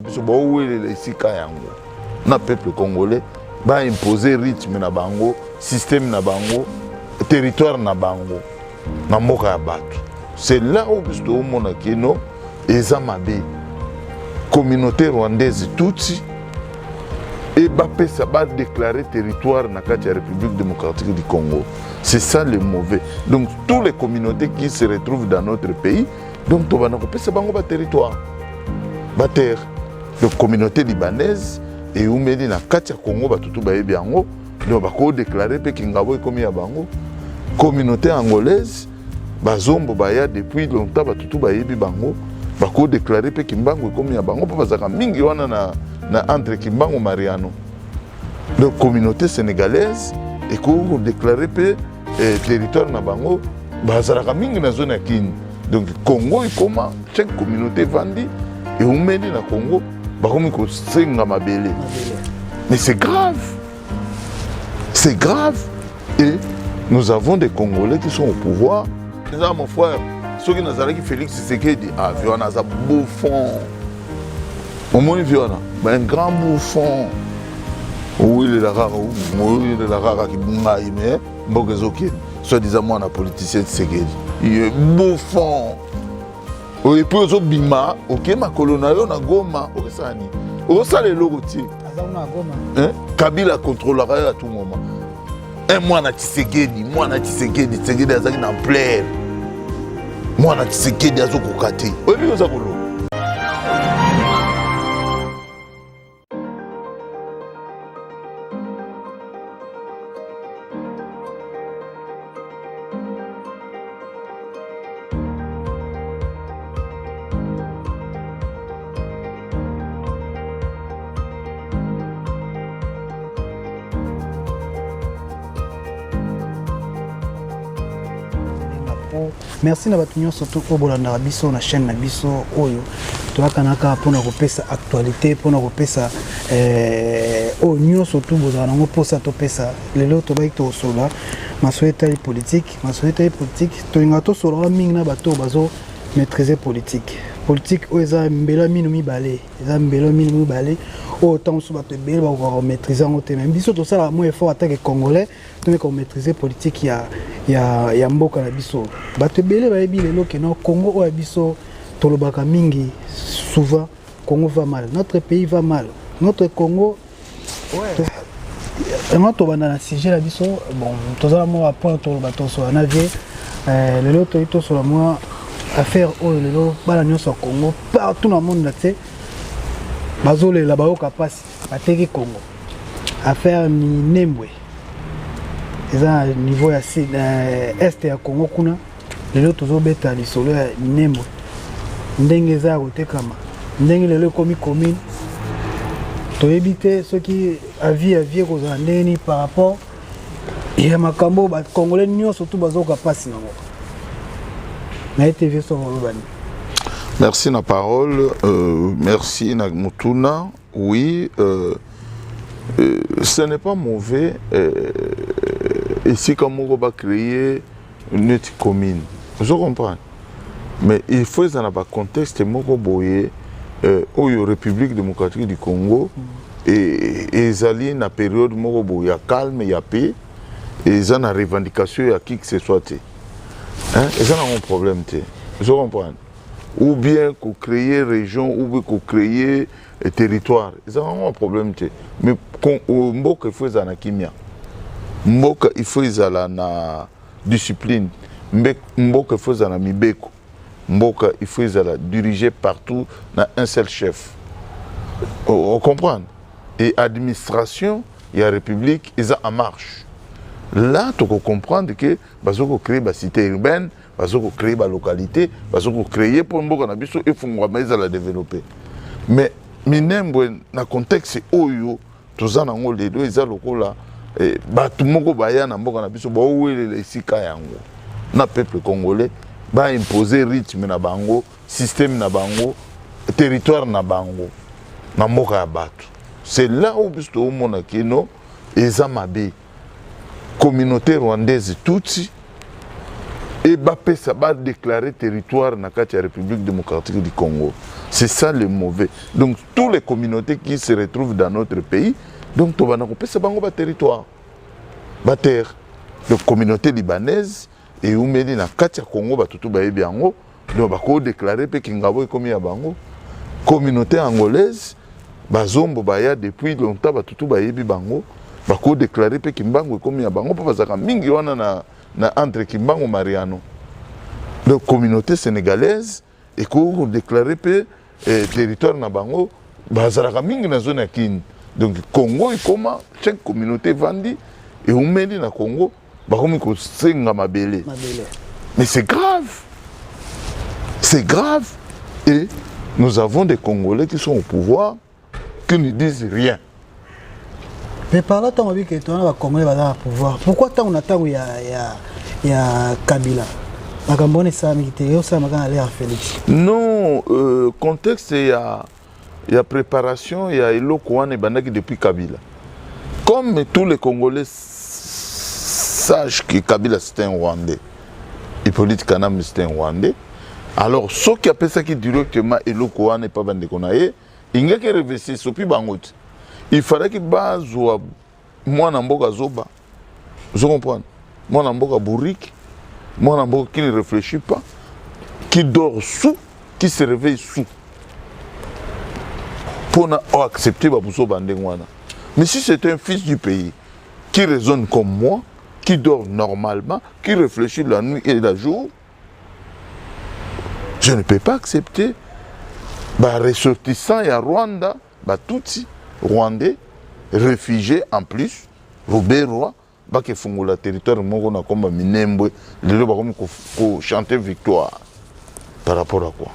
biso ba ouelela esika yango na peuple congolais ba imposer rythme na bango système na bango territoire na bango na mboka ya bato. C'est là où biso tomona kino eza mabe communauté rwandaise tutsi et Bapesa va déclarer territoire dans la République démocratique du Congo. C'est ça le mauvais. Donc toutes les communautés qui se retrouvent dans notre pays, donc tout va Bapesa bango territoire, terre. Donc communauté libanaise et oumeli na Katia Congo batutu ba ebiango, donc bako déclarer pe kingabo ekomi ya bango. Communauté angolaise bazombo baya depuis longtemps batutu ba ebi bango, bako déclarer pe kimbango ekomi ya bango pa bazaka mingi wana na entre Kimbangu Mariano. Donc communauté sénégalaise et qu'on déclaré pe territoire na bango bazaraka mingi na zone ya Kini. Donc Congo et comment chaque communauté vandi et on mène na Congo bakomi ko senga mabele. Mais c'est grave. C'est grave et nous avons des Congolais qui sont au pouvoir. Déjà mon frère, ceux qui nous qui Félix Tshisekedi a vu un asa bouffon. Au moins violent, mais un grand bouffon. Oui, il est la rare qui bungaï, mais Bogezoké, soi-disant moi, un politicien de Segedi. Il est bouffon. Et puis, aux Bima, ok, ma colonnaire, on a Goma, ok, ça ni. On ça les logotiers. Kabila contrôlera à tout moment. Un mois, on a Tshisekedi, moi, on a Tshisekedi, Tshisekedi, a en plaire. Moi, on a Tshisekedi, a Zokokati. Oui, vous avez merci na batunyo surtout au bolanda biso na chaîne na biso oyo toakanaka pona kopesa actualité pona kopesa onyo surtout bozana ngo posa to pesa lelo to baiki to sola masweta politique to inga to sola mingi na bato bazo maîtriser politique oyo eza mbela minu mibale autant so bato ebele ba maîtriser ngo te même biso to sala mo effort attaque congolais to ko maîtriser politique ya mboka na biso bato ebele ba ebi lelo ke na Congo oyo biso tolobaka mingi souvent Congo va mal, notre pays va mal, notre Congo to bana na sujet la biso bon tozala mo rapport to bato so na vie lelo to so la mo affaire oyo lelo bana nyonso Congo partout dans le monde là tu sais bazole la baoka passe bateki Congo affaire Minembwe eza niveau ya est ya Congo kuna lelo tozobeta lisolo ya Minembwe ndenge eza kotekama ndenge lelo komi commune toyebi te soki avis kozala ndeni par rapport ya makambo ba Congolais nyonso surtout bazoka passe nango na TV so lobani. Merci na parole, merci na Mutuna. Oui, ce n'est pas mauvais ici comme on va créer une autre commune. Je comprends. Mais il faut dans un contexte moko boye au République démocratique du Congo et ezali na période moko boye calme ya paix et ça na revendication ya qui que ce soit. Hein, et ça n'a un problème te. Je comprends. Ou bien qu'on crée région, ou bien qu'on crée territoire. Ça n'a un problème te. Mais mboka il faut na kimia. Mboka il faut na discipline. Mboka il faut na mibeko. Mboka il faut diriger partout dans un seul chef. On comprend. Et administration, il y a république, ils sont en marche. Là, tu peux comprendre que nous avons créé une cité urbaine, nous avons créé une localité, nous avons créé pour nous il faut la développer. Mais Minembwe, dans le contexte où nous avons les deux, ils ont là, tout le monde a le peuple congolais va imposer rythme na bango, système na bango, territoire na bango, na mboka ya bato. C'est là où nous avons kino eza mabe. Communauté rwandaise tutsi Et Bappé, ça va déclarer territoire dans la République démocratique du Congo. C'est ça le mauvais. Donc, toutes les communautés qui se retrouvent dans notre pays, donc, tu vas un territoire. Ba terre. Donc, communauté libanaise, et où dans le Congo, tout va bien. Donc, on va déclarer que Kingabo est comme Bango. Communauté angolaise, Bazombo Baya, depuis longtemps, tout va bien. On va déclarer que Kimbango est comme Bango. Parce que mingi wana na entre Kimbango et Mariano. Donc, communauté sénégalaise, et qu'on déclare que territoire na Bango, bazalaka mingi na zone ya Kini. Donc, Congo est comme chaque communauté vendue, et on met dans le Congo, bakomi ko senga mabele. Mais c'est grave. C'est grave. Et nous avons des Congolais qui sont au pouvoir, qui ne disent rien. Mais par là, tu as vu que tu as un Congolais au pouvoir. Pourquoi tu as un il y a Kabila? Non, contexte, il y a préparation, il y a Elokouane et Banaki depuis Kabila. Comme tous les Congolais sachent que Kabila c'était un Rwandais, Hippolyte Kanam c'était un Rwandais, alors ceux qui appellent ça qui directement Elokouane et pas Bandekonaye, il n'y a que révesser Sopi Bangot. Il fallait que Bazoua, moi Namboka Zoba, vous comprenez? Moi Namboka Bourik. Moi, qui ne réfléchit pas, qui dort sous, qui se réveille sous. Pour accepter Babousso Bandengwana. Mais si c'est un fils du pays qui raisonne comme moi, qui dort normalement, qui réfléchit la nuit et la jour, je ne peux pas accepter. Ressortissant à Rwanda, Tutsi, Rwandais, réfugiés en plus, Robert Bake Fungola territoire moko na komba Minembwe lelo bakomi ko chanter victoire par rapport à quoi?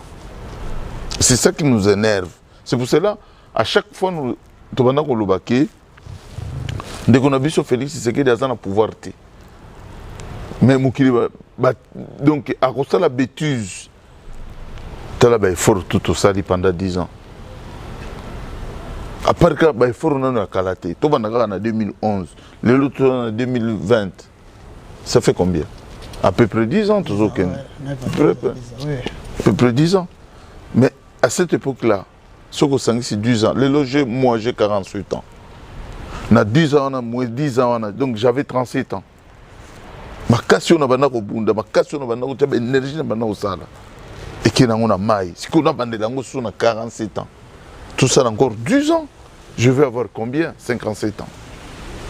C'est ça qui nous énerve. C'est pour cela à chaque fois nous tobana ko lobaki dès qu'on a vu sur Félix c'est que des gens à pouvoir té. Mais mukili donc à cause de la bêtise tala ba effort tout ça pendant 10 ans. À part que il faut qu'on ait Kalaté. Tout en 2011, le lot en 2020. Ça fait combien? À peu près 10 ans, toujours. À peu près 10 ans. Mais à cette époque-là, ce que c'est 10 ans. Le logé, moi j'ai 48 ans. On a 10 ans, on a 10 ans, donc j'avais 37 ans. Ma cassure n'a pas de ma cassure n'a pas d'énergie, n'a pas de sala. Et qui n'a pas de maille. Si on a pas de langue, on a 47 ans. Tout ça encore 10 ans. Je vais avoir combien? 57 ans.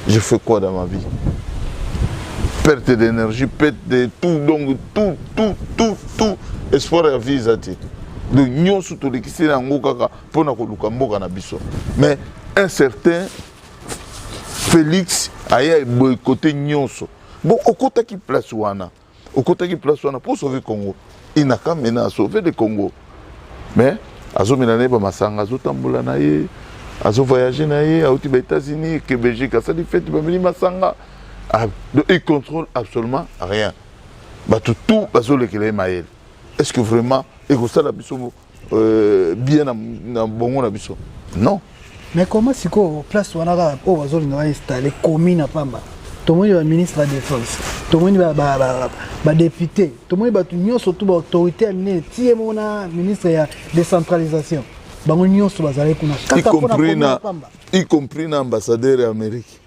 Je fais quoi dans ma vie? Perte d'énergie, perte de tout, donc tout. Espoir à vie, zati. Donc, nous sommes tous les qui sont en Okaka pour nous. Mais un certain Félix a boycotté Nyonso. Bon, au côté qui place Wana, pour sauver le Congo, il n'a qu'à mener à sauver le Congo. Mais, azo milane ba masanga azo tambola na ye azo voyager na ye auti ba États-Unis que Belgique ça dit fait ba mini masanga il contrôle absolument rien ba tout bazo le kele mael. Est-ce que vraiment et que ça la biso bien na bongo na biso? Non. Mais comment si ko place wana ba o bazo linga installer commune à Pamba? Tout le monde est ministre de la Défense, tout le monde est député, tout le monde est surtout l'autorité administrative, ministre de la décentralisation. Y compris l'ambassadeur américain.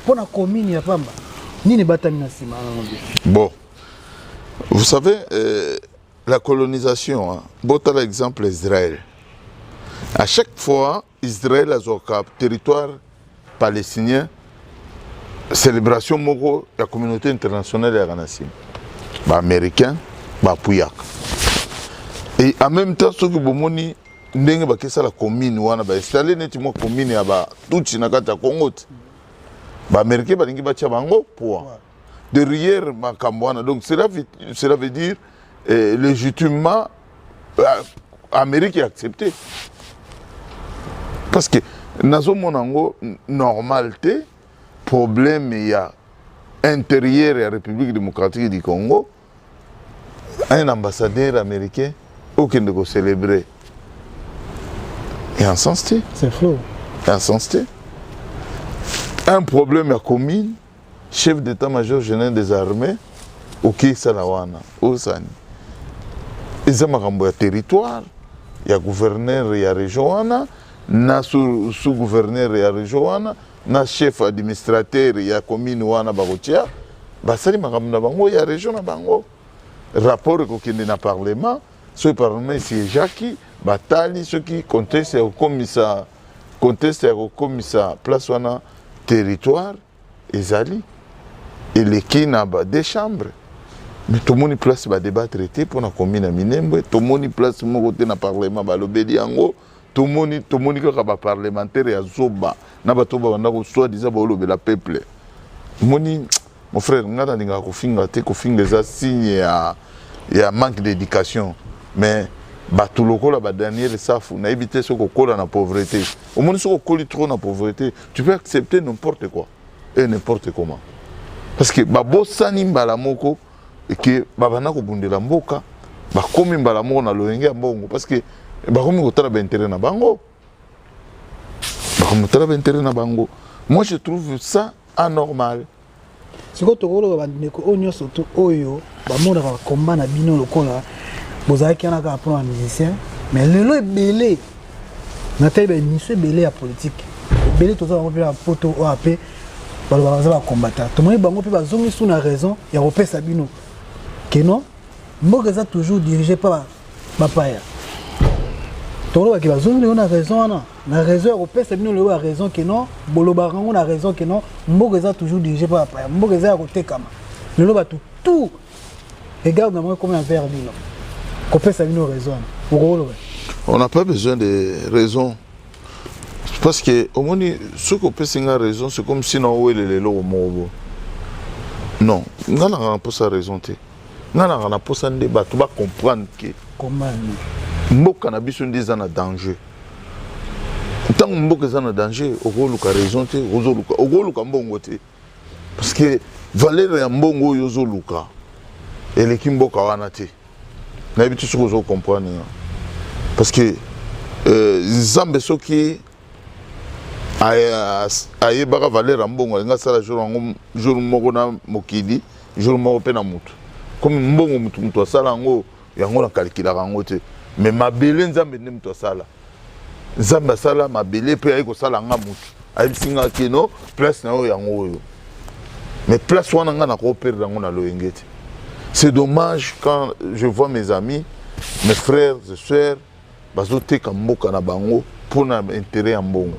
Pour la commune, bon, vous savez, la colonisation, bon l'exemple Israël. À chaque fois, Israël a un territoire palestinien. Célébration moko la communauté internationale ya Ganassim. Ba américain, ba Pouyak. Et en même temps ce que bomoni ndenge ba kesa la commune wana ba installer neti mo commune ya ba tout na kata Congo. Ba américain ba lingi ba tia bango pour derrière makambo wana. Donc cela veut dire légitimement Amérique est accepté. Parce que nazo monango normalité problème il y a intérieur à la République démocratique du Congo, un ambassadeur américain aucun de célébrer. Et en sens c'est flou. En sens un problème à commune, chef d'état-major général des armées, ok sala wana osani eza makambo ya territoire ya gouverneur ya région wana na sous-gouverneur ya région wana na chef administrateur ya commune wana bakotia basali makambo na bango ya région na bango rapport ekokende na parlement soki parlement esiejaki batali soki contexte ya kokomisa place wana territoire ezali eleki na des chambres mais tomoni place badébattre te mpona commune ya Minembwe tomoni place moko te na parlement balobeli yango tomoni kaka baparlementaire ya zoba na bato babanda koswadiza baolobela peuple moni mon frère nga nalingaka kofinga te kofinga eza signe ya manque d'éducation mais bato lokola badaniel safu nayebi te soki okola na pauvreté omoni soki okoli trop na pauvreté tu peux accepter n'importe quoi et n'importe comment parce que babosani mbala moko ke babanda kobundela mboka bakomi mbala moko na loyenge ya mbongo parce que bakomi kotala baintérêt na bango moi je trouve ça anormal. sikoyo tokoloba bandeko oyo nyonso to oyo bamonaka bakomba na bino lokola bozalaki wana kaka mpona bamusicien mais lelo ebele natali baémission ebele ya politique ebele toza bango mpe na poto oyo ape balobaka baza bakombata tomoni bango mpe bazongi su na raison ya kopesa bino keno mboka eza toujours dirigé pa bapaya tolobaki bazongi lelo na raison wana na raison ya kopesa bino lelo ya raison keno bolobaka yango na raison keno mboka eza toujours dirigé pa bapaya mboka eza ya kotekama lelo bato tout regarde na moi comme un verre bino kopesa bino raison okoloba on n'a pas besoin de raison parce que au moins ce qu'on peut singa raison c'est comme si non ouais les lots mobo non nga na pas sa raison te nga na pas sa débat tu vas comprendre que comment mboka na biso ndiza na danger tant mboka za na danger okoluka raison te okoluka mbongo te parce que valeur ya mbongo yozoluka eleki mboka wana te na bitu soko zo comprendre parce que zambe soki ayebaka valeur ya mbongo alinga sala jour moko na mokili jour moko mpe na mutu comme mbongo mutu asala yango na calculaka yango te mais mabele nzambe nde mutu asala nzambe asala mabele mpe ayi kosala nga mutu ayebisinga keno place na oyo yango oyo mais place wana nga nakoperdre yango na loyenge te. C'est dommage quand je vois mes amis, mes frères et sœurs, bazoteka mboka na bango pour na intérêt ya mbongo.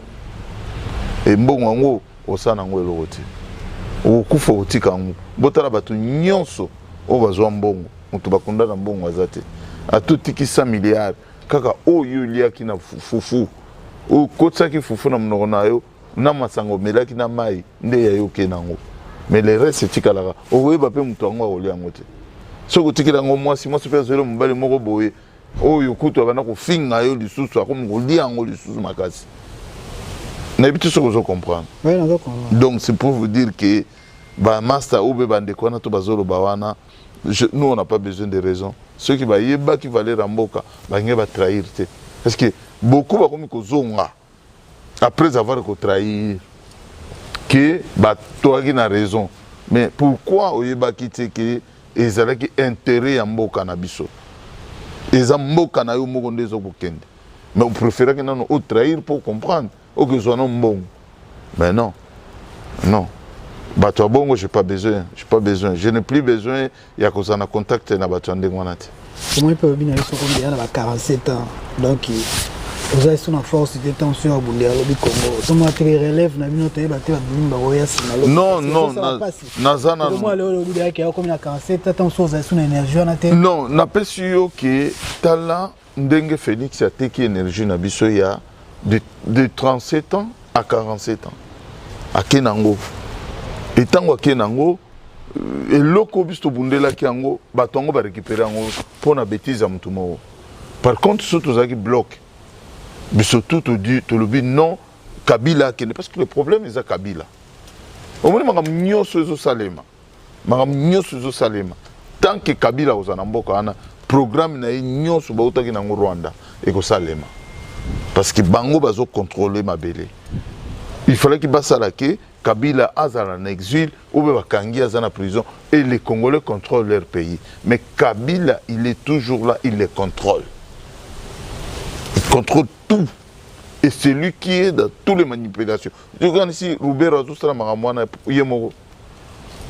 Et mbongo yango osana yango eloko te. Okufa otika yango. Botala bato nyonso o bazwa mbongo. Mutu bakunda na mbongo azate. Atotiki 100 milliards kaka oyo liaki na fufu. O kotsaki fufu na mnoko na yo na masango melaki na mai nde ya yo kenango. Mais le reste c'est tikalaka. Oyeba pe mutu yango akolia yango te. Soko tikila ngo mwasi pe zelo mbali moko boye oyo kutu abana ko finga yo lisusu akomi kolia yango lisusu makasi na bitu soko zo comprendre. Oui, on comprendre. Donc c'est pour vous dire que ba master ou be bande kona to bazolo bawana nous on n'a pas besoin de raisons. Ceux qui ba yeba qui valait ramboka ba nge ba trahir te parce que beaucoup ba komi ko zonga après avoir ko trahir que ba toaki na raison mais pourquoi oyeba kite que ezalaki intérêt ya mboka na biso eza mboka na yo moko nde ezokokende mais on préfère que nano o trahir pour comprendre o que zwana mbongo mais non bato ya bongo j'ai pas besoin je n'ai plus besoin ya kozana contact na bato ya ndenge wana te comment peut bien aller sur combien na 47 ans donc vous avez son force de tension au Burundi au Congo so moi te relève na bino te bato ba bimba oya sina non nazana moi le Burundi qui a comme na 47 ans so za son énergie na te non na pesi yo que tala ndenge Félix a teki énergie na biso ya de 37 ans à 47 ans à Kenango et tango Kenango eloko biso bundela ki yango bato yango ba récupérer yango pour na bêtise ya mutu moko par contre surtout zaki bloc biso tout dit to le but non Kabila parce que le problème est à Kabila au moins magam nyonso ezo salema tant que Kabila ozana mboka ana programme na nyonso ba utaki na Rwanda et ko salema parce que bango bazo contrôler mabele il fallait que basala ke Kabila azala en exil, ou Bakangi azala en prison, et les Congolais contrôlent leur pays. Mais Kabila, il est toujours là, il les contrôle. Il contrôle tout. Et c'est lui qui est dans toutes les manipulations. Je regarde ici, Roubero, tout ça,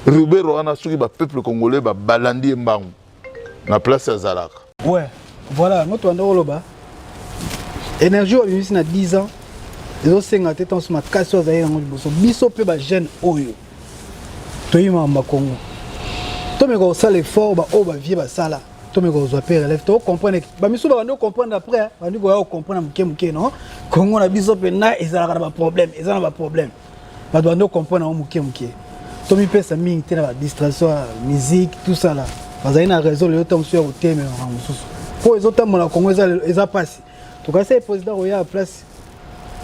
Roubero, on a souri, le peuple congolais, balandi mbang. Na place à Zalak. Ouais, voilà, notre Andoroloba. Énergie, on a 10 ans. Les autres 50 ans, on a cassé aux aïeux. Biso pe ba jeune oyo. Toyima Makongo. Tome ko sala effort ba o ba vie ba sala. Tome ko zo pe relève to comprendre ba miso ba ndo comprendre après, ba ndi ko comprendre muke non. Kongo na biso pe na ezala ba problème, ezala ba problème. Ba do ndo comprendre muke. Tomi pe sa mingi te na ba distraction, musique, tout ça là. Parce qu'il y a une raison, le temps sur le thème. Pour les autres, mon Congo, ils ont passé. Donc, c'est le président qui a la place.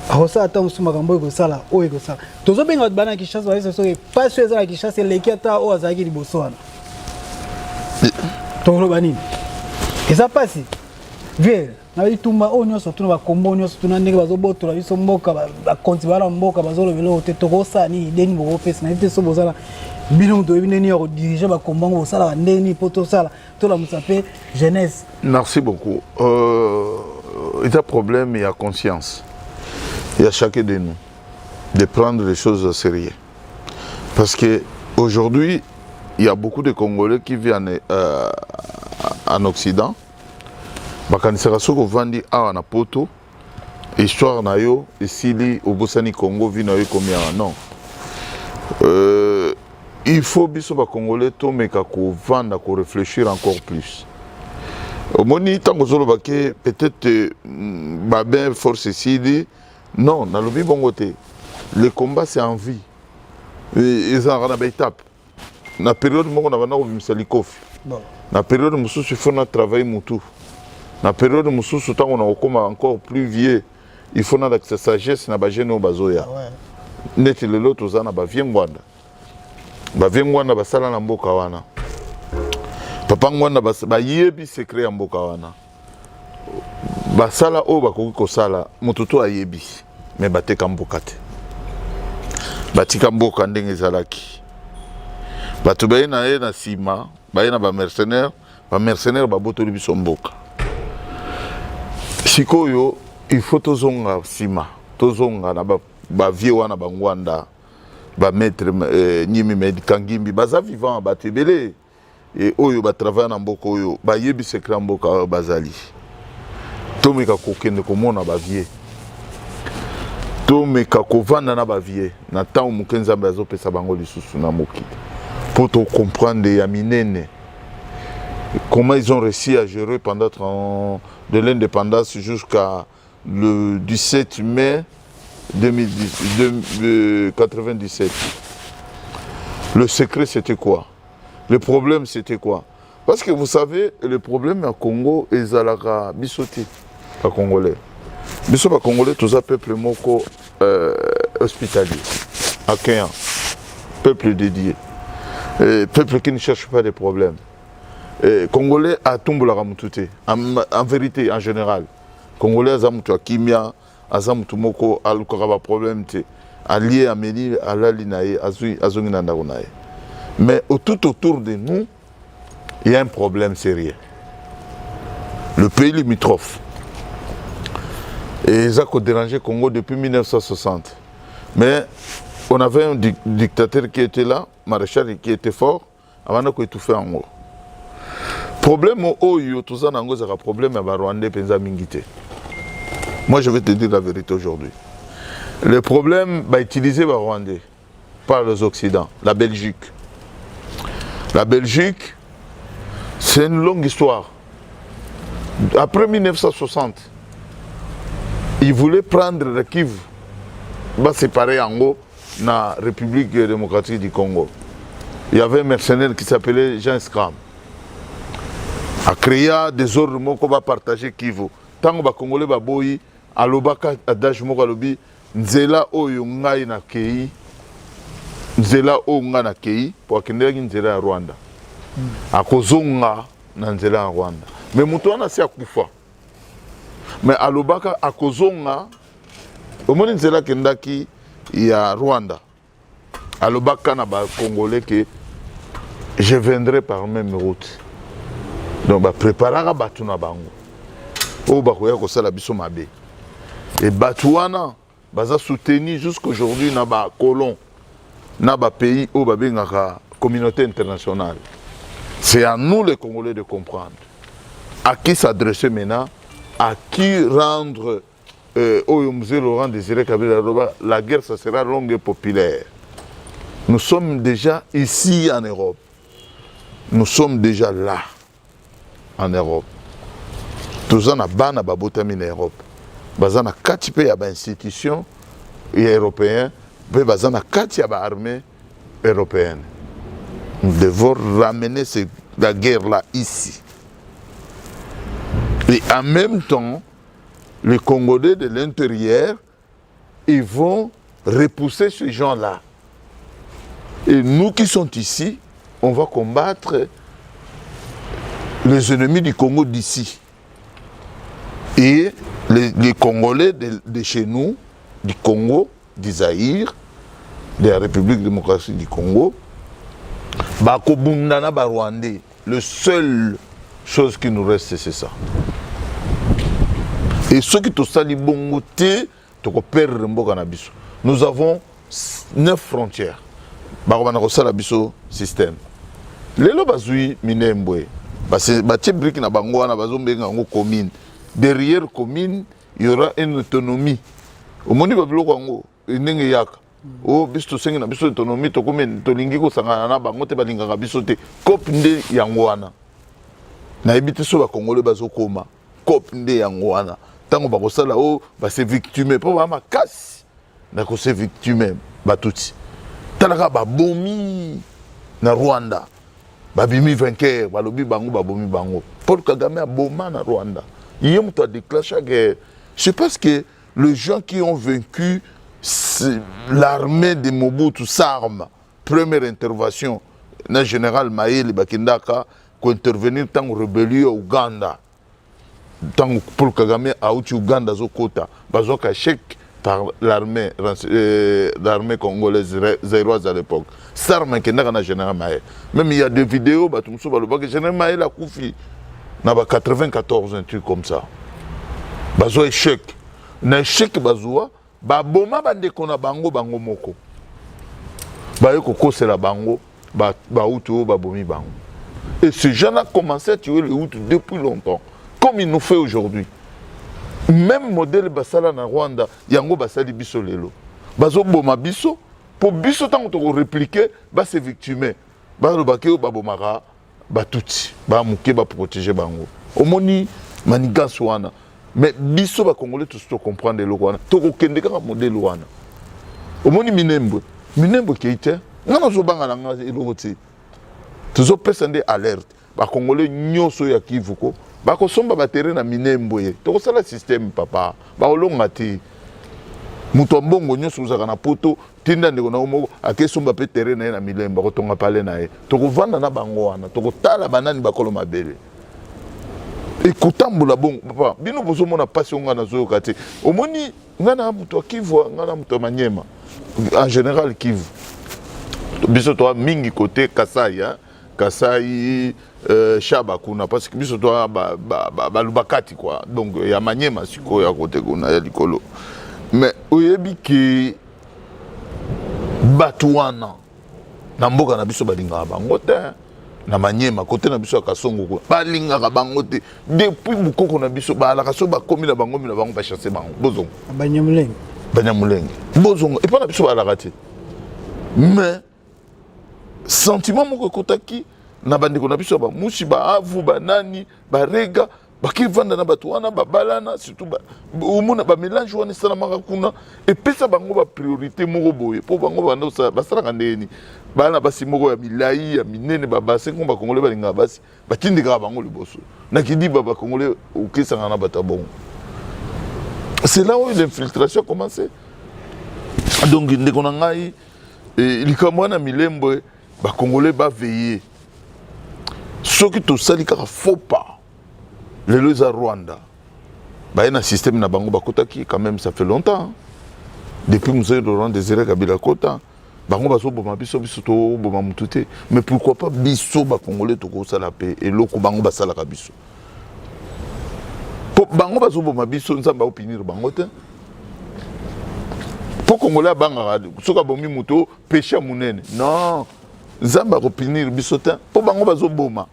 Alors, ça attend sur ma gambo, ça là, où est ça. Tous les gens qui chassent, c'est pas ceux qui chassent les Kiata ou Azaki de Botswana. Donc, le bani. Et ça passe. Viens, on a dit tout le monde, surtout dans le Congo, surtout dans les Bazoboto, ils sont moka, la continent, moka, bazolo, velo, tetogosa, ni, deni, bopes, na, ils sont bozala. Bilan de venir diriger le combat au salaire, n'est pas tout ça, tout la moussapé, jeunesse. Merci beaucoup. Il y a un problème, il y a conscience. Il y a chacun de nous de prendre les choses au sérieux. Parce qu'aujourd'hui, il y a beaucoup de Congolais qui viennent en Occident. Quand ils sont vendus à Poto, histoire na yo, ici, au Bossani Congo, vient combien non. Il faut que les Congolais réfléchir encore plus. Peut-être Babin force ici, non, dans le bon côté. Le combat c'est en vie. Ils ont une étape. Dans la période où on a la période où il faut travailler mutu. Dans la période où on a encore plus vieux, il faut avoir sa sagesse na bajene au bazoya. Net le lot aux ana bavien Rwanda. Bavien Rwanda basala na mboka wana. Papa Rwanda ba yebi secret ya mboka wana. Basala o bakoki kosala mututu ayebi mais bateka mboka te. Batika mboka ndenge ezalaki. Bato baye na ye na sima, baye na ba mercenaires babotoli biso mboka. Sikoyo il faut tozonga sima, tozonga na ba vie wana bangwanda. Ba maître Nyimi Medikangimbi baza vivant batebele et oyo ba travailler na mboko oyo ba yebi secret mboka bazali tomeka kokende komona ba vie tomeka kovanda na ba vie na temps mukenza bazo pesa bango lisusu na moki pour te comprendre ya minene comment ils ont réussi à gérer pendant de l'indépendance jusqu'à le 17 mai 1997. Le secret c'était quoi? Le problème c'était quoi? Parce que vous savez, le problème à Congo est Zalaka bisoté, pas congolais. Biso pas congolais, tous un peuple moko hospitalier, accueillant, peuple dédié, peuple qui ne cherche pas de problèmes. Congolais à Tumbola Ramutute, en vérité, en général. Congolais à Zamutu Kimia. Azam tumoko alukaba problème te allié ameli alali nae azungi na ndagonae. Mais tout autour de nous il y a un problème sérieux. Le pays limitrophe. Et ça a dérangé le Congo depuis 1960. Mais on avait un dictateur qui était là, maréchal qui était fort, avant qu'on étouffait en haut. Problème au yo tout ça nango zaka problème à Rwanda penza mingité. Moi, je vais te dire la vérité aujourd'hui. Le problème va utiliser les Rwandais par les Occidents, la Belgique. La Belgique, c'est une longue histoire. Après 1960, ils voulaient prendre le Kivu, va séparer en haut la République démocratique du Congo. Il y avait un mercenaire qui s'appelait Jean Scram. A créé des ordres qu'on va partager Kivu. Tant que les Congolais baboyi, alobaka adage moko alobi nzela oyo ngai na kei nzela oyo ngai na kei po akendeki nzela ya Rwanda akozonga na nzela ya Rwanda mais mutu wana si akufa mais alobaka akozonga omoni nzela kendaki ya Rwanda alobaka na ba congolais que je viendrai par même route. Donc ba préparera batu na bango o ba koya ko sala biso mabe et batu wana baza soutenu jusqu'aujourd'hui na ba colon na ba pays o ba bengaka communauté internationale. C'est à nous les Congolais de comprendre à qui s'adresser maintenant, à qui rendre au musée Laurent Désiré Kabila. La guerre, ça sera longue et populaire. Nous sommes déjà ici en Europe. Nous sommes déjà là en Europe. Tous en Abana Babotami en Europe. Bazana kati pe ya ba institution européenne, pe bazana kati ya ba armée européenne. Nous devons ramener la guerre là ici. Et en même temps, les Congolais de l'intérieur, ils vont repousser ces gens-là. Et nous qui sommes ici, on va combattre les ennemis du Congo d'ici. Et les Congolais de chez nous, du Congo, du Zaïre, de la République démocratique du Congo, Bakobundana Barwandais, le seul chose qui nous reste, c'est ça. Et ceux qui sont sali bongoté, nous avons 9 frontières. Système. Lelo bazui minembwe. Bati brique na bango na bazombe ngango commune. Derrière commune, il y aura une autonomie. Au moni babilo kwango ndenge yaka. O biso sengi na biso autonomie to commune to lingi ko sangana na bango te balingaka biso te. Kop nde yango wana. Na ebite so ba congolais bazokoma. Kop nde yango wana. Tango bakosala o ba se victime po ba makasi. Na ko se victime batuti. Talaka ba bomi na Rwanda. Babimi vainqueur, balobi bango babomi bango. Paul Kagame a boma na Rwanda. Hier muto a déclenché la guerre. C'est parce que les gens qui ont vaincu l'armée de Mobutu s'arme. Première intervention, le général Maïli Bakindaka, qui intervenir dans la rébellion au Ouganda. Tant que Paul Kagame a eu Ouganda Zokota, bazoka chèque par l'armée congolaise zéroise à l'époque. S'arme qui n'a pas général Maïli. Même il y a des vidéos, le général Maïli a koufi. Il y a 94, un truc comme ça. Bazo échec. Na échec bazoa. Ba boma bande kona bango moko. Ba yoko kose la bango. Ba Hutu ba bomi bango. Et ces gens a commencé à tuer les Hutus depuis longtemps. Comme ils nous fait aujourd'hui. Même modèle basala na Rwanda. Yango basali biso lelo. Bazo boma biso. Pour biso tant qu'on répliquer. Ba se victimer. Ba lo bakeo ba bomara. Ba tuti. Ba muke ba protéger bango. Omoni manigas wana. Mais biso ba congolais tous comprendre le wana to ko kende ka modèle wana omoni minembo ki ite ngana zo banga nga eloti tuzo pesande alerte ba congolais nyoso ya kivuko ba ko somba ba terrain na minembo ye to ko sala système papa ba olonga te muto mbongo nyoso uzaka na poto tinda ndeko na omoko akesomba pe terrain na ye na milembo ko tonga pale na ye to ko vanda na bango wana to ko tala banani ba kolo mabele. Écoutambula bon papa bino bozo mona passion ngana zo kati omoni ngana muto Kivu ngana muto Manyema en général Kivu biso to mingi côté Kasai hein Kasai Shaba kuna parce que biso to ba lubakati quoi donc ya Manyema siko ya côté kuna ya likolo mais oyebi ki batuana na mboka na biso balinga bango te na Manyema côté na biso ya Kasongo ko balingaka bango te depuis bukoko na biso balaka so bakomi na bango ba chasser bango bozongo banyamulenge bozongo et pas na biso balaka te mais sentiment moko kotaki na bandeko na biso ba mushi ba avu ba nani ba rega bakivanda na bato wana babalana surtout omona ba mélange wana sala makakuna et pesa bango ba priorité moko boye po bango banda basalaka ndeni bana basi moko ya milai ya minene babase ko ba congolais balinga basi batindika bango liboso na kidi ba congolais okisanga na bata bon. C'est là où l'infiltration a commencé. Donc ndeko na ngai likamwa na milembo ba congolais ba veiller soki to sali kaka faux pas les lois à Rwanda bah il y a un système na bango bakotaki quand même ça fait longtemps depuis Mzee Laurent Désiré Kabila Kota bango bazoboma biso biso toboma mutu te. Mais pourquoi pas biso bacongolais tokosala pe eloko bango basalaka biso. Po bango bazoboma biso nzambe aopinir bango te. Po congolais abangaka soki abomi mutu péché munene. Non, nzambe akopinir biso te. Po bango bazoboma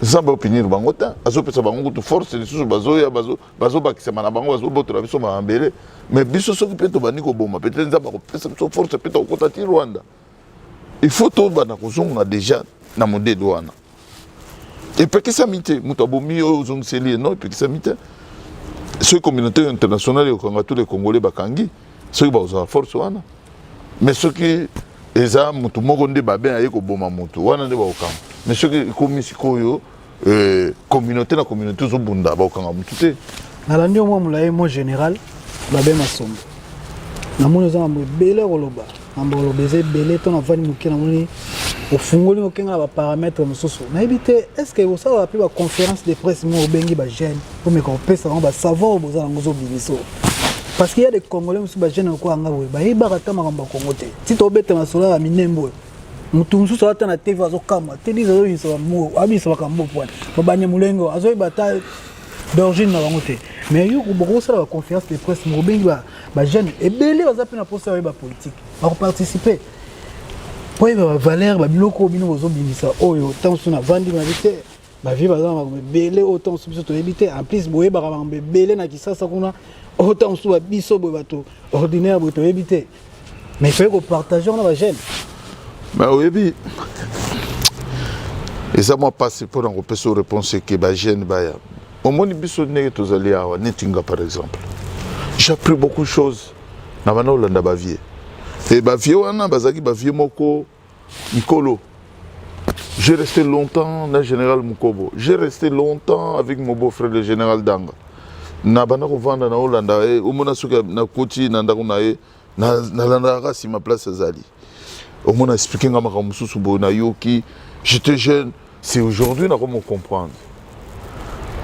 nzambe aopinir bango te. Azopesa bango kutu force lisusu bazoya bazobakisama na bango bazobotola biso mabele. Mais biso soki mpe tobandi koboma peut-être nzambe akopesa biso force mpe tokota ti Rwanda. Il faut tobanda kozonga déjà na modele wana. Epekisami te moto abomi oyo ozongiseli ye non epekisami te. Soki communauté internationale ekokanga tous les Congolais bakangi soki bakozala force wana. Mais soki eza moto moko nde babe aye koboma moto wana nde bakokanga. Mais soki ekomi sikoyo communauté na communauté ozobunda bakokanga motu te. nalandi omwa molaye mo général babe masombo namoni oza mambo ebele koloba mambo koloba eza ebele to navandi moke namoni ofungoli okenga na baparametre mosusu nayebi te est ce que osala mpe baconférence de presse mo obengi bagene omeka kopesa bango basavoir oyo boza nango ozobimisa parce qu'il y a des Congolais mosusu bagene okoyanga boye bayebaka ata makambo ya Congo te ti tobeta masolo ya minembo oyo mutu mosusu ata na tv azokama te liza azoyisa bamo abisa bakambo pwana babanya molenge azoyeba ata d'origine na bango te mais yo bokosala baconférence de presse mo obengi bagene ebele baza mpe na posa oyeba politique bakoparticipe po oyeba bavaleur babiloko oyo bino bozobimisa oyo ntango mosusu na vandi babi te bavie baza na makambo ebele oyo ntango mosusu biso toyebi te en plus boyebaka makambo ebele na kisasa kuna oyo ntango mosusu babiso boye bato ordinaire boye toyebi te mais ifoye kopartage wana bagene mais oyebi eza mwa pasi mpona kopesa réponse ke bagene baya omoni biso ndenge tozali awa netinga par exemple j'ai appris beaucoup de choses na bana olanda bavie et bavie wana bazalaki bavie moko mikolo. J'ai resté longtemps dans le général Mukobo. J'ai resté longtemps avec mon beau-frère le général Danga. Na bana kovanda na olanda omona soka na koti na ndako na ye na landa si ma place azali. Omona expliquer nga makambo mususu bo na yoki j'étais jeune, c'est aujourd'hui na comment comprendre.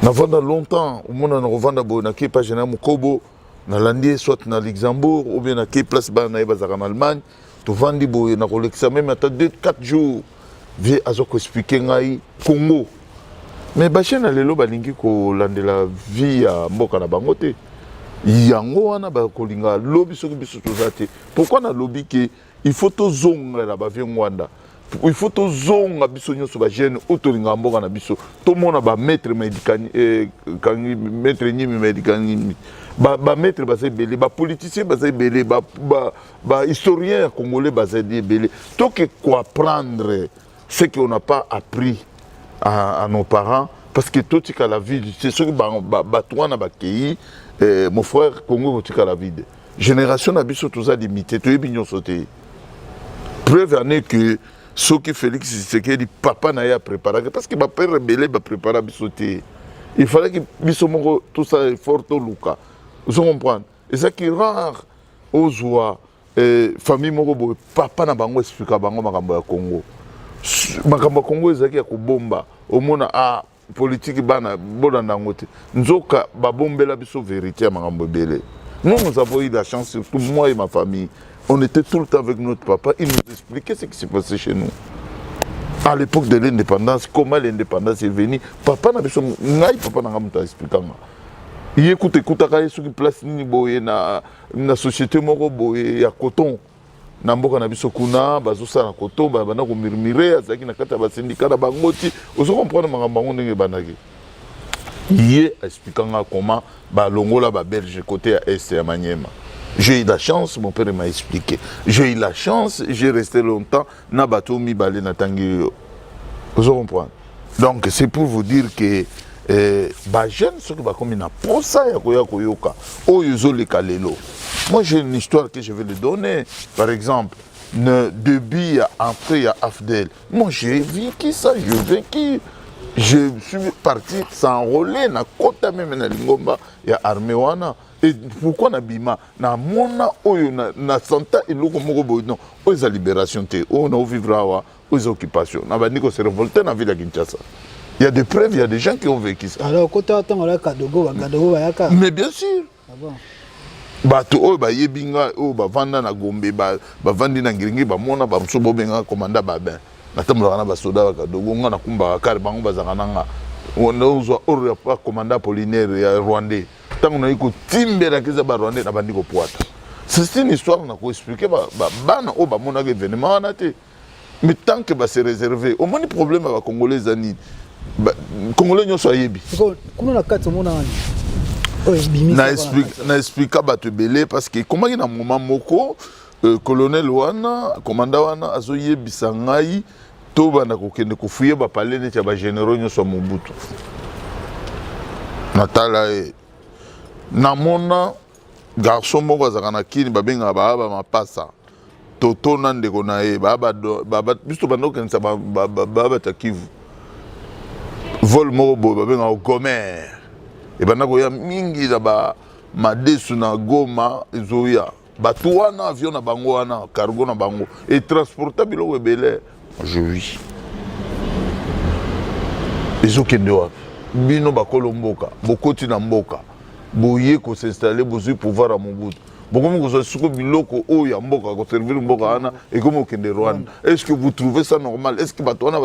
Na vanda longtemps omona na kovanda bo na ke pa général Mukobo na landi soit na Luxembourg ou bien na ke place ba na bazaka en Allemagne to vandi bo na kolekisa même ata 2-4 jours vie azoko expliquer ngai Congo. Mais bachena lelo balingi ko landela vie ya mboka na bango te. Yango wana ba kolinga lobi soki biso tozate. Pourquoi na lobi ke il faut to zonga la ba vie ngwanda. Il faut to zonga biso nyoso ba jeune otolinga mboka na biso. To mona ba maître médicani kangi maître nyimi médicani. Ba maître ba belé ba politicien ba belé ba historien congolais ba belé. To que quoi prendre ce qu'on n'a pas appris à nos parents, parce que tout est à la vie, c'est ce que mon frère Congo est à la vie. Génération n'a pas tout ça limité, tout est bien sauté. Preuve en est que ce que Félix Tshisekedi papa n'a pas préparé, parce que ma père rebelle a préparé à sauter. Il fallait que Bissomongo tout ça est fort au Luka. Vous comprenez? Et ça qui est rare aux joies, famille Morobo, papa n'a pas expliqué à Bango Makambo Congo. Makambo Congo ezaki ya kubomba omona politique bana bolanda ngote nzoka babombela biso vérité ya makambo ebele. Nous avons eu la chance, surtout moi et ma famille, on était tout le temps avec notre papa, il nous expliquait ce qui s'est passé chez nous à l'époque de l'indépendance, comment l'indépendance est venue. Papa n'a biso ngai papa n'a ngamuta expliquanga il écoute kaka soki place nini boye na société moko boye ya coton na mboka na biso kuna bazosala na koto bana ko murmurer azaki na kata ba syndicat na bangoti ozo comprendre makambo ngo ndenge banaki yé expliquant comment ba longola ba belge côté à est ya Maniema. J'ai eu la chance, mon père m'a expliqué. J'ai eu la chance, j'ai resté longtemps na bateau mi balé na tangi ozo comprendre. Donc c'est pour vous dire que ba jeune ce que ba comme na posa ya koyoka oyo le kalelo. Moi, j'ai une histoire que je vais le donner. Par exemple, Debi a entré à Afdel. Moi, j'ai vécu ça, j'ai vécu. Je suis parti s'enrôler na kota même na Lingomba ya armée wana. Et pourquoi na bima na mona oyo na santa iloko moko boy non oyo libération te on a vivre awa aux occupations. Na bandi ko se révolter na ville de Kinshasa. Il y a des preuves, il y a des gens qui ont vécu ça. Alors, quand tu as Kadogo, mais bien sûr. Ah bon? bato oyo bayebi nga oyo bavanda na Gombe bavandi na Ngiringi bamona bamosusu bobenga komanda babin natambolaka na basoda bakadogo nga nakumbaka kare bango bazalaka nanga ozwa oyo ya komanda Apollinaire ya Rwandais ntango nayi kotimbelaki eza barwandais nabandi kopwata. C'est une histoire na koexplike bana oyo bamonaka événement wana te mais tant que base réservé omoni problème ya bacongolais eza nini congolais nyonso ayebi kuna na kati omona wani na explika bato ebele parce que komaki na moment moko colonel wana commanda wana azoyebisa ngai to banda kokende kofuye bapale neti ya bagénéraux nyonso ya Mobutu natala namona garçon moko azalaka na kini babengaka baba mapasa toto na ndeko na ye biso banda kokendisa baba ta Kivu vol moko boye babengaka Gomer ebanda koya mingi na madesu na Goma ezoya bato wana avion na bango wana cargo na bango etransporta biloko ebele je vis ezokende wapi bino bakolo mboka bokoti na mboka boye kosinstalle bozwi pouvoir ya Mobutu bokomi kozwa siko biloko oyo ya mboka koservir mboka wana ekomi okende Rwanda. Est-ce que vous trouvez ça normal? Est-ce que bato wana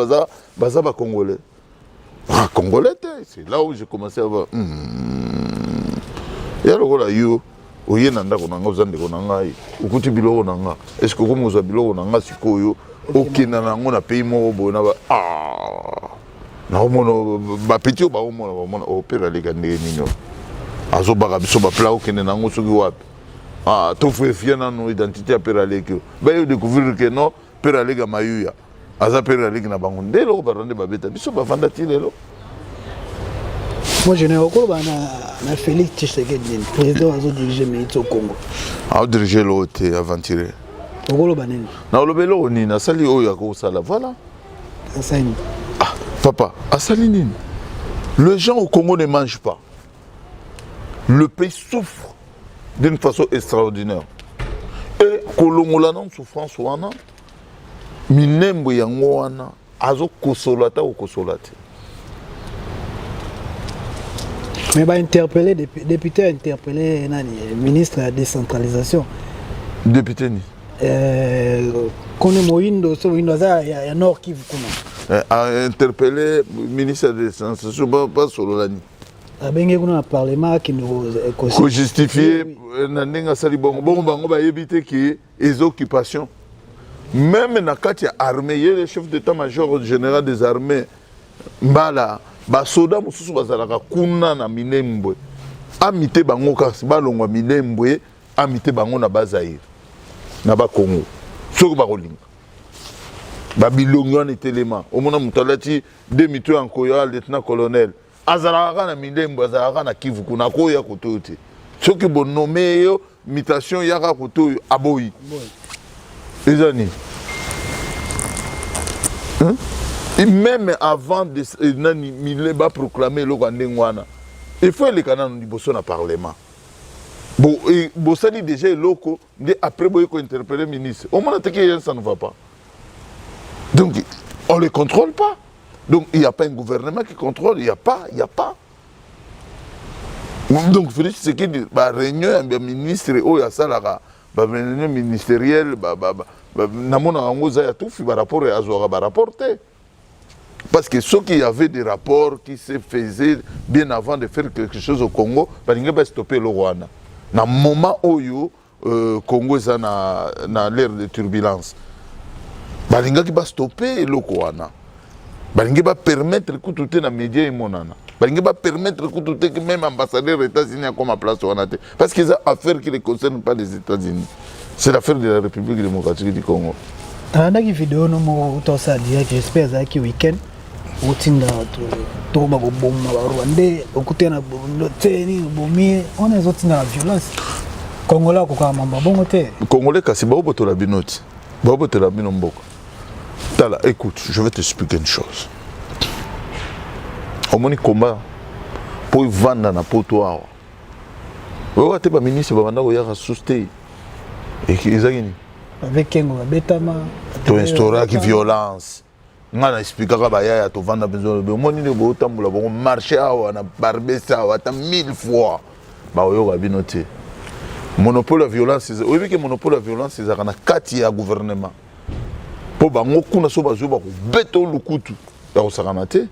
baza bacongolais? Congolais, c'est là où j'ai commencé à voir. Il y a le rôle à you. Oye nanda konanga uzande konanga ukuti biloko nanga. Est-ce que comme uza biloko nanga sikoyo okina nango na pays moko bona ba na omono ba petit ba omona opera lega ndenge nino. Azo baka biso ba pla okene nango soki wapi. To faut fier na no identité à pera lego. Ba yo découvrir que non pera lega mayuya. Aza pera lega na bango ndelo ba rande ba beta biso ba vanda ti lelo. Moi, je n'ai encore na Félix Tshisekedi, président a dirigé le Congo. A dirigé l'autre aventuré. Na olobelo ni na sali oyo ko sala voilà. Asani. Papa, asali nini? Les gens au Congo ne mangent pas. Le pays souffre d'une façon extraordinaire. Et kolongola na souffrance wana minembo yango wana azo kosolata ou kosolate. Mais bah interpellé député a interpellé le ministre de la décentralisation. Député ni. Kone Moindo so Moindo za ya Nord Kivu kuna. A interpellé ministre de la décentralisation pas solo la ni. Abenge kuna parlement qui nous ko justifier na ndinga sali bongo bango ba yebite ki les occupations. Même na kati ya armée, le chef d'état-major général des armées mbala basoda mosusu bazalaka kuna na Minembwe amite bango kasi balongwa Minembwe amite bango na Bazaïre na Bakongo soki bakolinga babilongi wana etelema omona mutalati demito ya nkoya lieutenant colonel azalaka na Minembwe azalaka na Kivu kuna akoya kotoyo te soki bonome yo mutation yaka kotoyo aboyi eza nini et même avant de Mileba proclamer le Rwanda, il faut les canaux du Bosso na parlement. Bon, et Bossani déjà loco, après Boyko interpeller le ministre. Au moins, ça ne va pas. Donc, on ne les contrôle pas. Donc, il n'y a pas un gouvernement qui contrôle, il n'y a pas. Donc, Félix Tshisekedi, réunion, ministre, il y a ça là, réunion ministérielle, namona angoza ya tout, par rapport à Azora, rapporté. Parce que ceux qui avaient des rapports qui se faisaient bien avant de faire quelque chose au Congo, ils n'ont pas stoppé le Rwanda. Dans le moment où le Congo est dans l'ère de turbulence, ils n'ont pas stoppé le Rwanda. Ils n'ont pas permettre que tout les médias et monana. Ils n'ont pas permettre que même l'ambassadeur des États-Unis a comme place au Rwanda. Parce que c'est une affaire qui ne concerne pas les États-Unis. C'est l'affaire de la République démocratique du Congo. Dans la vidéo, j'espère que week-end, on est dans la violence. Congolais, Congolais, c'est pas la binoti. Pas binomboka. Tala, écoute, je vais t'expliquer une chose. Au moins, combat pour vendre na potoa. Vous avez un ministre qui a susté. Et qui est avec Kengo Betama. Tu instaurer la violence. On a expliqué que Baya to vendre besoin de money de botambola bon marché à na barber ça à 1000 fois. Ba yo ga binoté. monopole ya violence oyebi ke monopole ya violence ezalaka na kati ya gouvernement mpo bango kuna so bazwi bakobeta lukutu ya kosakana te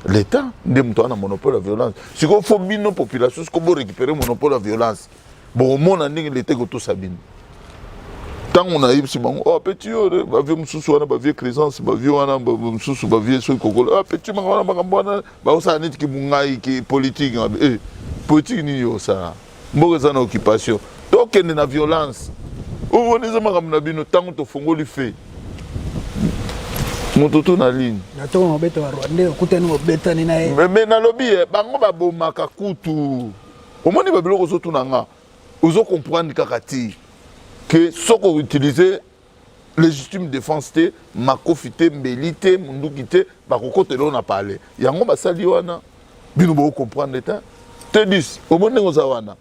l'état nde moto wana monopole ya violence sikoyo fo bino population sikoyo borécupere monopole ya violence bokomona ndenge l'état ekotosa bino ntango nayebisi bango apeti yo bavie mosusu wana bavie crescence bavie wana mosusu bavie soki kokola apeti maka wana makambo wana baosala neti ki mongai ki politike politique nini osala mboka eza na occupation tokende na violence ovoni eza makambo na bino ntango tofongoli fe moto to na ligne natoko mobeta wa Rwanda okutani mobetani na ye me nalobi bango babomaka kutu omoni babiloko ozotuna nga ozokomprendre kaka ti que soko utiliser légitime défense te makofi te mbeli te munduki te bakokotela oyo na pale yango basali wana bino bokomprendre te 10 omoni ndenge oza wana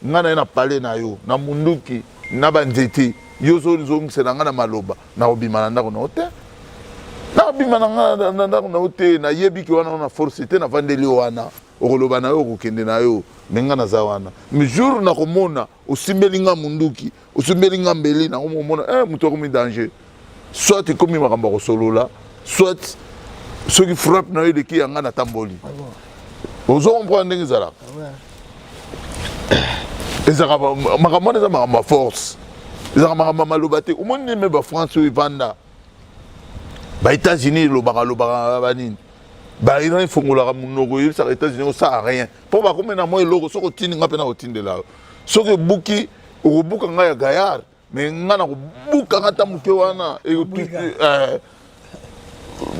nga na ye na pale na yo na munduki na banzete yo ozongisela nga na maloba na obima na ndako na yo te na obima na ndako na yo te nayebiki wana na force te navandeli wana okoloba na yo okokende na yo me nga naza wana me jour nakomona osimbeli nga munduki osimbeli nga mbeli nango momona moto akomi danger soit ekomi makambo akosolola soit soki frappe na yo eleki yanga na tamboli ozokomprendre ndenge ezalaka ezalaka makambo wana eza makambo ya force ezalaka makambo ya maloba te omoni neme bafrance oyo evanda baétats-unis elobaka banini baina efongolaka monoko yebisaka états-unis osala rien mpo bakomi na mwa eloko soki otindi nga mpe na kotindela yo soki ebuki okobuka ngai ya gayard me nga na kobuka nga ta moke wana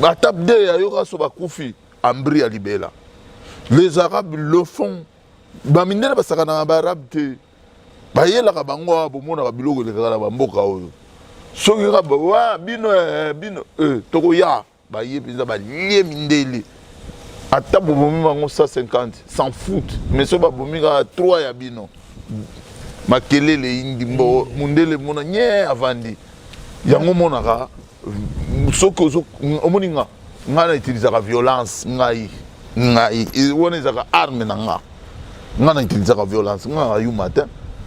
ata de yayoka so bakufi ambri ya libela les arabes le font bamindele basakanaka baarabe te bayelaka bango awa bomonaka biloko elekaka na bamboka oyo soki kaka bino tokoya baye mpenza balie mindele ata bobomi bango 150 sans foot mais so babomi kaka 3 ya bino makelele indi mbo mundele mona nye avandi yango monaka soki omoni nga na utilisaka violence ngai wana ezaka arme na nga na utilisaka violence nga na yuma te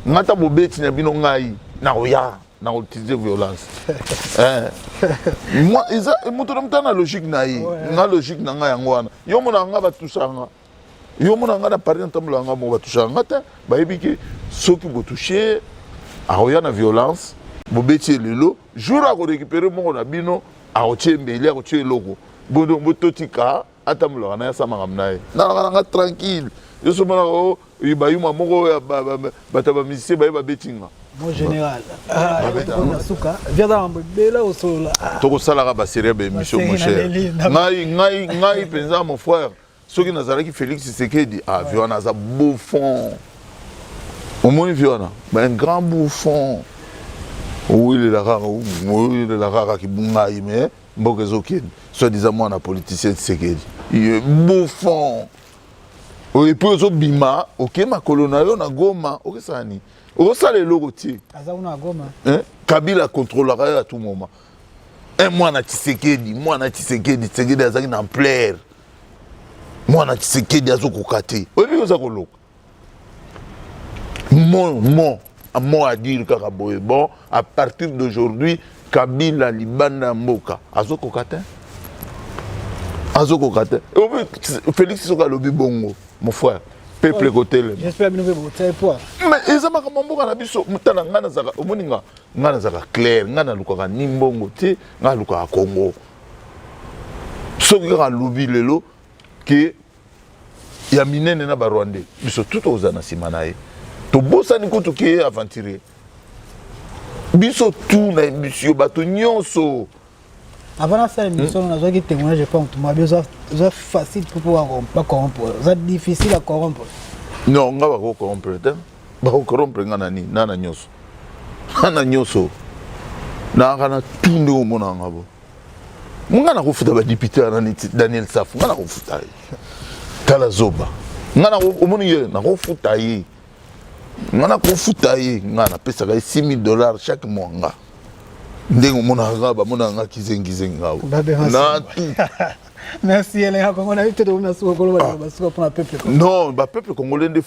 nga ta bobeti na bino ngai na koya na utiliser violence moi eza moto na mutana logique na ye nga logique na nga yango wana yo mona nga batusanga yo mona nga na pari ntambola nga mo batusanga nga te bayebi ke soki botouche akoya na violence bobeti elelo jour akorécupere moko na bino akotie mbeli akotie eloko bototika atambolaka na ye asa makambo na ye nalaka nanga tranquille yo so monaka bayuma moko bato bamisicien baye babetinga mon général suka viada mambo bela osolola tokosalaka baserie bémission mon cher ngai mpenza mon frère soki nazalaki Félix Tshisekedi viwana aza bouffon omoni viwana un grand bouffon oyelela kaka kibungai me mboka ezokende soi-disant mwana politicien Tshisekedi bouffon epuis ozobima oke makolo na yo na Goma okesala nini okosala eloko tie Kabila contrôlera yo à tout moment mwana Tshisekedi Tshisekedi azalaki na ampleur mwana Tshisekedi azokoka te oyebi oza koloka mot à dire kaka boye bon à partir d'aujourd'hui Kabila libanda mboka azokoka te Félix soka lobi bongo mon frère peuple côté j'espère bien que vous savez pas mais ils ama kamamboka na biso mutana ngana zaka omoni ngana zaka clair ngana lukaka nimbongo te ngana lukaka Congo soki kaka lobi lelo ke ya minene na ba Rwandais biso tout ozana sima na ye to bosani kutu ke aventurier biso tout na biso bato nyonso. Avant ça, l'émission, on a besoin de témoigner, je pense que c'est facile pour pouvoir corrompre. C'est difficile à corrompre. Non, on va pas corrompre. On va corrompre nani nana nyoso. Nana nyoso. Na tout le monde en a. Ngana ko futa ba député Daniel Saf. Ngana ko futa. Tala Zoba. Ngana ko omoni na ko futa yi. Ngana ko futa yi, ngana pesa $6,000 chaque mois nga. Ndenge mona ngaba mona nga kizengizengi ngawo. Na tout. Merci Elenga Congo na vite de na soko koloba basuka pour le peuple. Non, ba peuple congolais il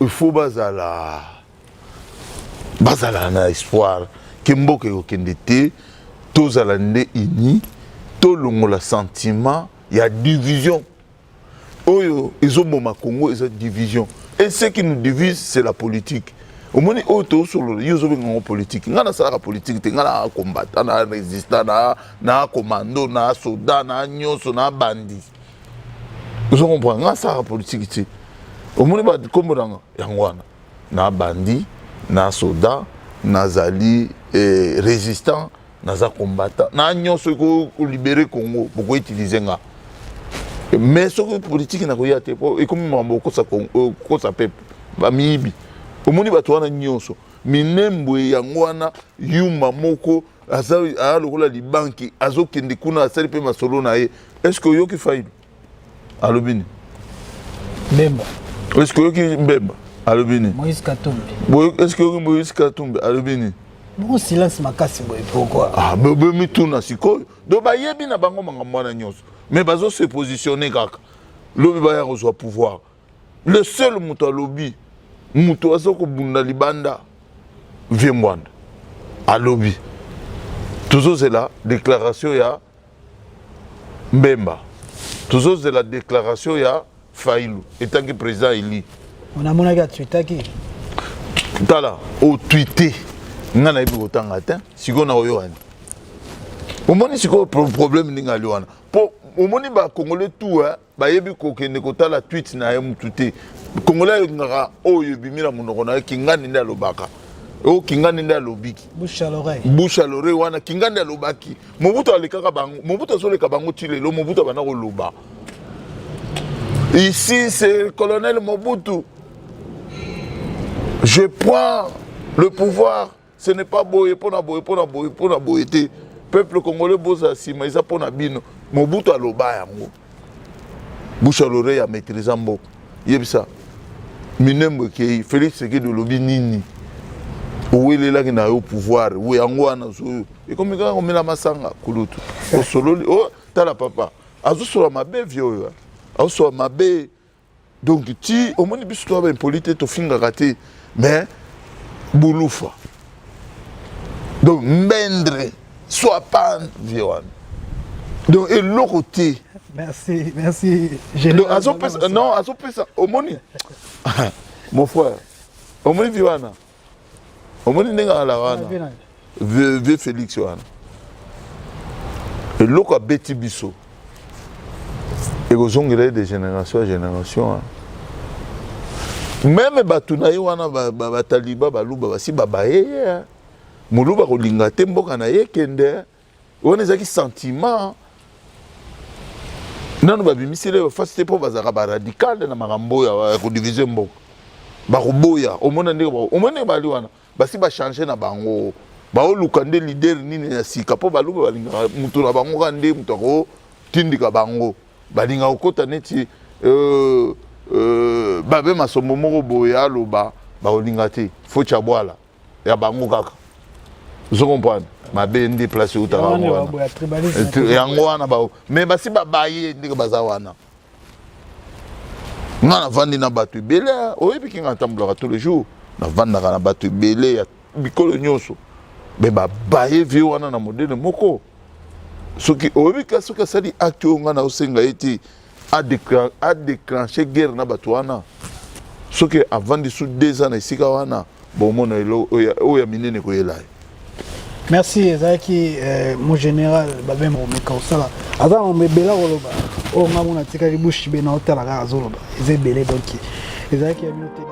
faut bazala. bazala na espoir ke mboka ekokende te tozala nde uni tolongola sentiment ya division oyo ezoboma Congo eza division et ce qui nous divise c'est la politique omoni oyo tosolola yo ozobenga politique nga nasalaka politique te nga na combattant na résistant na commando na soldat na nyonso na bandi ozo comprendre nga nasalaka politique te omoni bakombonanga yango wana na bandi na soldat nazali résistant naza combattant na nyonso libérer Congo pour utiliser nga mais ce que politique na koya te po ekomi mambo kosa peuple ba mibi omoni bato wana nyonso minembo yango wana yuma moko aza lokola libanki azokende kuna asali pe masolo na ye est-ce que yoki failu alobini Mbemba est-ce que yoki Mbemba alobini Moïse Katumbi est-ce que yoki Moïse Katumbi alobini bon silence makasi boy pourquoi ah bebe mituna sikoyo do bayebi na bango makambo wana nyonso mais bazo se positionner kaka lobi baya kozwa pouvoir le seul moto alobi moto azoko bunda libanda viemwanda alobi toujours c'est la déclaration ya Mbemba toujours c'est la déclaration ya Fayulu étant que président Eli on a monaki a tweetaki tala au tweeté nga na yebi kotanga te sikoyo na oyo wani omoni sikoyo problème ndenge ali wana po omoni bakongole tout bayebi kokende kotala tweet na ye mutu te kongole alingaka oyo ebimila monoko na ye kingani nde alobaka oyo kingani nde alobiki bouche à l'oreille wana kingani nde alobaki mobutu alekaka bango mobutu azoleka bango ti lelo mobutu abanda koloba ici c'est colonel Mobutu je prends le pouvoir ce n'est pas boye pona boye peuple congolais boza sima isa pona bino Mobutu aloba yango bouche à l'oreille à maîtriser mboka yebisa minembo ke Félix Tshisekedi lobi nini owelelaki na yo pouvoir we yango wana zo ekomi kaka komela masanga kulutu osololi o tala papa azosola mabe vie oyo azosola mabe donc ti omoni biso to ba impolite tofingaka te mais bulufa donc mbendre soit pas violent donc et l'autre côté merci donc non azopesa omoni mon frère omoni viwana omoni nenga la wana vieux Félix wana et l'autre a beti biso et kozongela de génération à génération même batuna ye wana ba taliba baluba basi babaye muluba kolinga te mboka na ye kende wana ezaki sentiment nanu babimisile bafasi te mpo bazalaka baradicale na makambo ya kodivize mboka bakoboya omona ndenge bali wana basi bachange na bango baoluka nde lider nini ya sika mpo baluba balingaka mutu na bango ka nde mutu akotindika bango balinga kokota neti babe masombo moko boye aloba bakolinga te fo tya bwala ya bango kaka ozo comprendre mabe nde place utaka yango wana bao mais basi babaye ndenge baza wana nga navandi na bato ebele oyebiki nga natambulaka tous les jours navandaka na bato ebele ya bikolo nyonso me babaye vie wana na modele moko soki oyebika soki asali acte oyo nga na osenga ye te adéclenche guerre na bato wana soki avandi su 2 ans na esika wana bomona oyo ya minene koyela ye. Merci ezalaki mon général babe momeka osala aza mobela koloba oyo nga mona tikaki bushi be na otala kaka azoloba eza ebele donc ezalaki ya minote